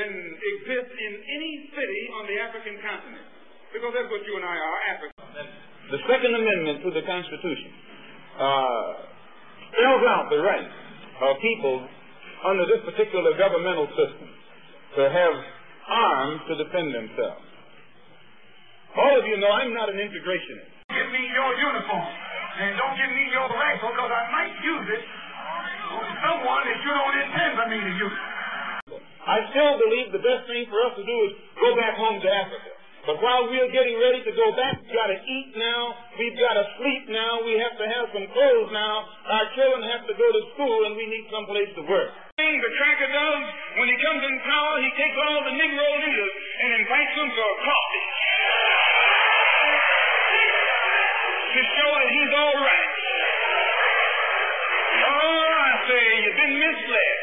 can exist in any city on the African continent. Because that's what you and I are, Africans. The Second Amendment to the Constitution spells out the right of people under this particular governmental system to have arms to defend themselves. All of you know I'm not an integrationist. Give me your uniform, and don't give me your rifle, because I might use it on someone that you don't intend for me to use. I still believe the best thing for us to do is go back home to Africa. But while we're getting ready to go back, we've got to eat now, we've got to sleep now, we have to have some clothes now, our children have to go to school, and we need someplace to work. The cracker does, when he comes in power, he takes all the Negro leaders and invites them for coffee to show that he's all right. Oh, I say, you've been misled.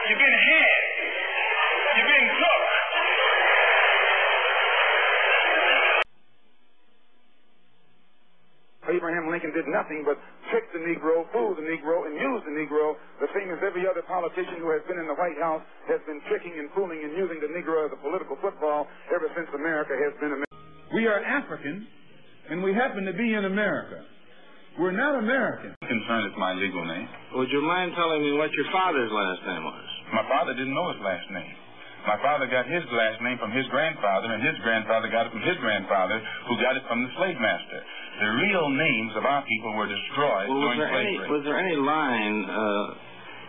You've been had. You've been took. Abraham Lincoln did nothing but trick the Negro, fool the Negro, and use the Negro, the same as every other politician who has been in the White House has been tricking and fooling and using the Negro as a political football ever since America has been America. We are African, and we happen to be in America. We're not American. Concern is my legal name. Would you mind telling me what your father's last name was? My father didn't know his last name. My father got his last name from his grandfather, and his grandfather got it from his grandfather, who got it from the slave master. The real names of our people were destroyed during slavery. Was there any line,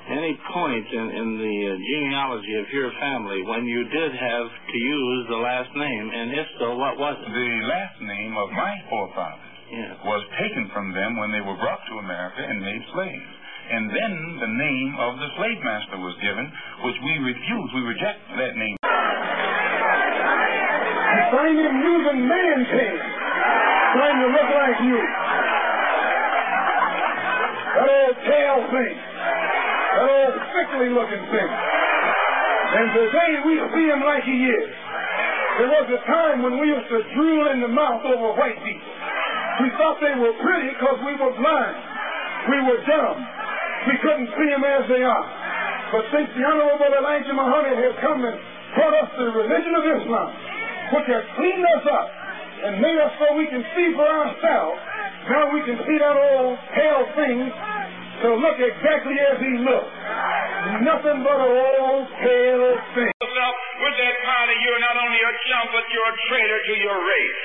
any point in the genealogy of your family when you did have to use the last name, and if so, what was it? The last name of my forefathers was taken from them when they were brought to America and made slaves. And then the name of the slave master was given, which we refuse. We reject that name. You find him using man paint, trying to look like you. That old tail thing. That old sickly looking thing. And today we see him like he is. There was a time when we used to drool in the mouth over white people. We thought they were pretty because we were blind. We were dumb. We couldn't see them as they are. But since the Honorable Elijah Muhammad has come and brought us the religion of Islam, which has cleaned us up and made us so we can see for ourselves, now we can see that old pale thing to look exactly as he looked. Nothing but an old pale thing. With that party, you're not only a chump, but you're a traitor to your race.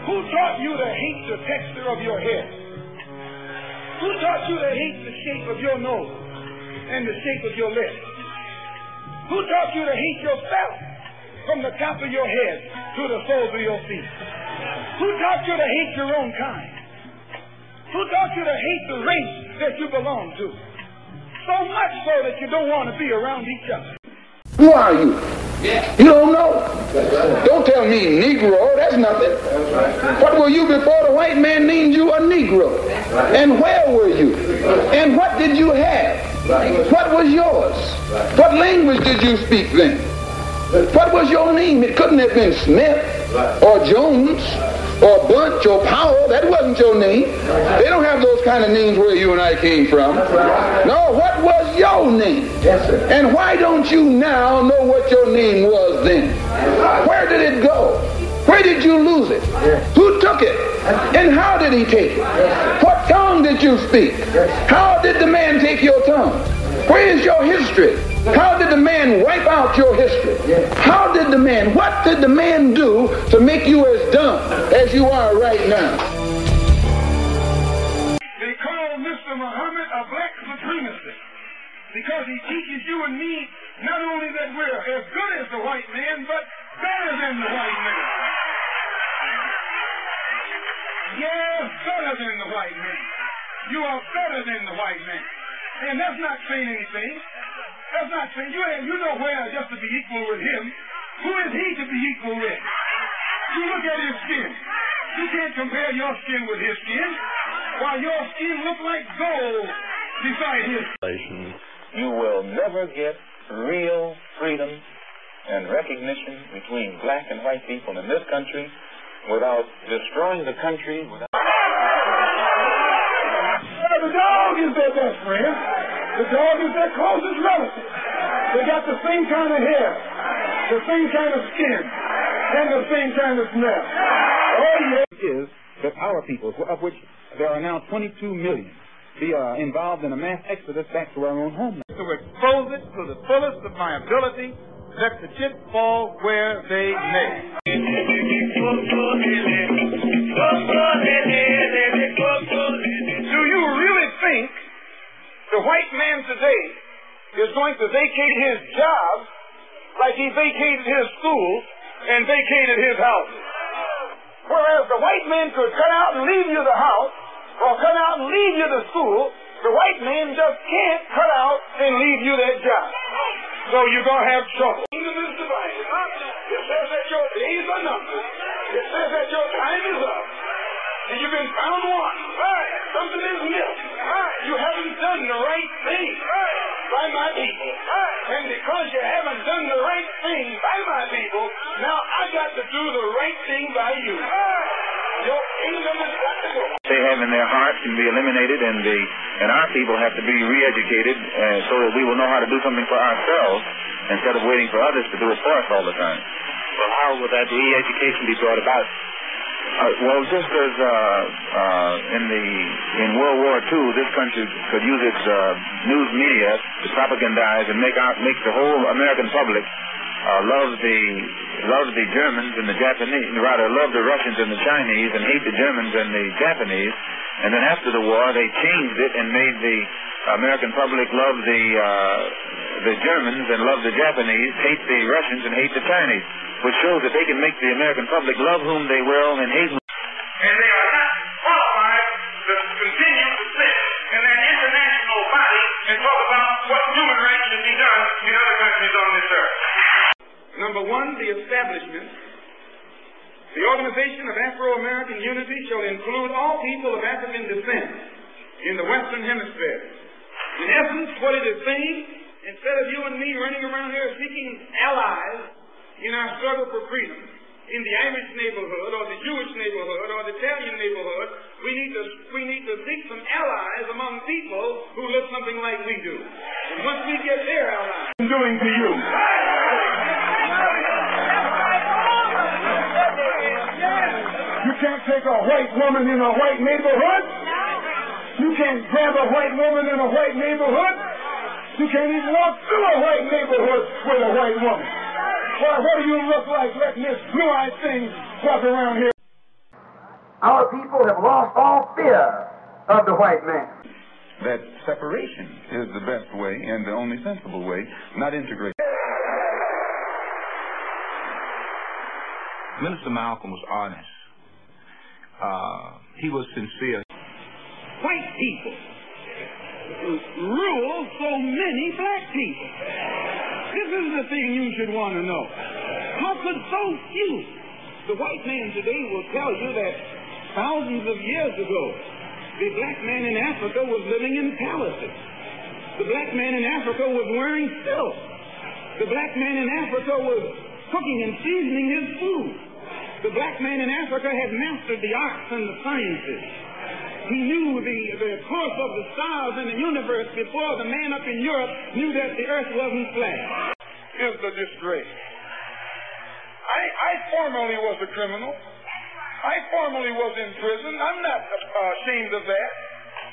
Who taught you to hate the texture of your hair? Who taught you to hate the shape of your nose and the shape of your lips? Who taught you to hate yourself from the top of your head to the soles of your feet? Who taught you to hate your own kind? Who taught you to hate the race that you belong to? So much so that you don't want to be around each other. Who are you? You don't know. Don't tell me Negro. That's nothing. What were you before the white man named you a Negro? And where were you? And what did you have? What was yours? What language did you speak then? What was your name? It couldn't have been Smith or Jones or Bunch or Powell. That wasn't your name. They don't have those kind of names where you and I came from. No, what was your name? Yes, sir. And why don't you now know what your name was then? Where did it go? Where did you lose it? Yes. Who took it? And how did he take it? Yes. What tongue did you speak? Yes. How did the man take your tongue? Where is your history? How did the man wipe out your history? Yes. What did the man do to make you as dumb as you are right now? They call Mr. Muhammad a black supremacist because he teaches you and me not only that we're as good as the white man, but better than the white man. Yes, better than the white man. You are better than the white man. And that's not saying anything. That's not saying you know where just to be equal with him. Who is he to be equal with? You look at his skin. You can't compare your skin with his skin. While your skin looks like gold beside his. You will never get real freedom and recognition between black and white people in this country without destroying the country. The dog is their best friend. The dog is their closest relative. They got the same kind of hair, the same kind of skin, and the same kind of smell. Oh, yeah. Is that our people, of which there are now 22 million, be involved in a mass exodus back to our own homeland. To expose it to the fullest of my ability, let the chips fall where they may. Do you really think the white man today is going to vacate his job like he vacated his schools and vacated his houses? Whereas the white man could cut out and leave you the house or cut out and leave you the school, the white man just can't cut out and leave you that job. So you're going to have trouble. The kingdom is divided. It says that your days are numbered. It says that your time is up. And you've been found wanting. Something is missing. You haven't done the right thing by my people. And because you haven't done the right thing by my people, now I got to do the right thing by you. Your kingdom has got to go. They have in their hearts can be eliminated, and our people have to be re-educated so that we will know how to do something for ourselves instead of waiting for others to do it for us all the time. Well, how will that re-education be brought about? Well, just as in World War II, this country could use its news media to propagandize and make the whole American public love the Germans and the Japanese, rather love the Russians and the Chinese and hate the Germans and the Japanese. And then after the war, they changed it and made the American public love the Germans and love the Japanese, hate the Russians and hate the Chinese, which shows that they can make the American public love whom they will and hate whom. And they are not qualified to continue to sit in that international body and talk about what human rights should be done in other countries on this earth. Number one, the establishment. The Organization of Afro-American Unity shall include all people of African descent in the Western Hemisphere. In essence, what it is saying, instead of you and me running around here seeking allies in our struggle for freedom, in the Irish neighborhood or the Jewish neighborhood or the Italian neighborhood, we need to seek some allies among people who look something like we do. And once we get their allies, I'm doing to you. You can't take a white woman in a white neighborhood. You can't grab a white woman in a white neighborhood. You can't even walk through a white neighborhood with a white woman. Why, what do you look like letting this blue-eyed thing walk around here? Our people have lost all fear of the white man. That separation is the best way and the only sensible way, not integration. Minister Malcolm was honest. He was sincere. White people rule so many black people. This is the thing you should want to know. How could so few? The white man today will tell you that thousands of years ago, the black man in Africa was living in palaces. The black man in Africa was wearing silk. The black man in Africa was cooking and seasoning his food. The black man in Africa had mastered the arts and the sciences. He knew the course of the stars in the universe before the man up in Europe knew that the earth wasn't flat. Is the disgrace. I formerly was a criminal. I formerly was in prison. I'm not ashamed of that.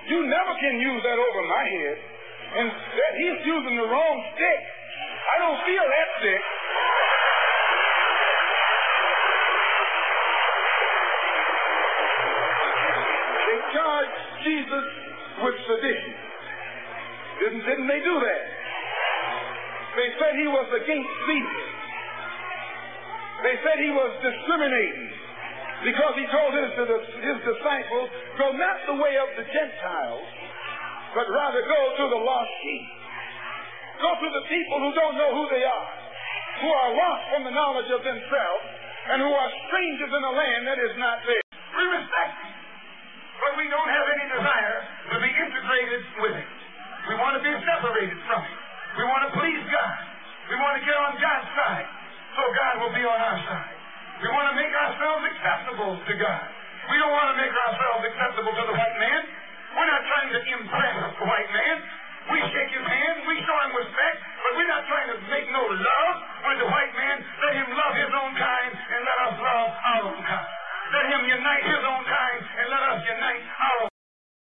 You never can use that over my head. And that he's using the wrong stick. I don't feel that stick. They charged Jesus with sedition. Didn't they do that? They said he was against Caesar. They said he was discriminating because he told his disciples, go not the way of the Gentiles, but rather go to the lost sheep. Go to the people who don't know who they are. who are lost from the knowledge of themselves and who are strangers in a land that is not theirs. We respect him, but we don't have any desire to be integrated with him. We want to be separated from him. We want to please God. We want to get on God's side so God will be on our side. We want to make ourselves acceptable to God. We don't want to make ourselves acceptable to the white man. We're not trying to impress the white man. We shake his hand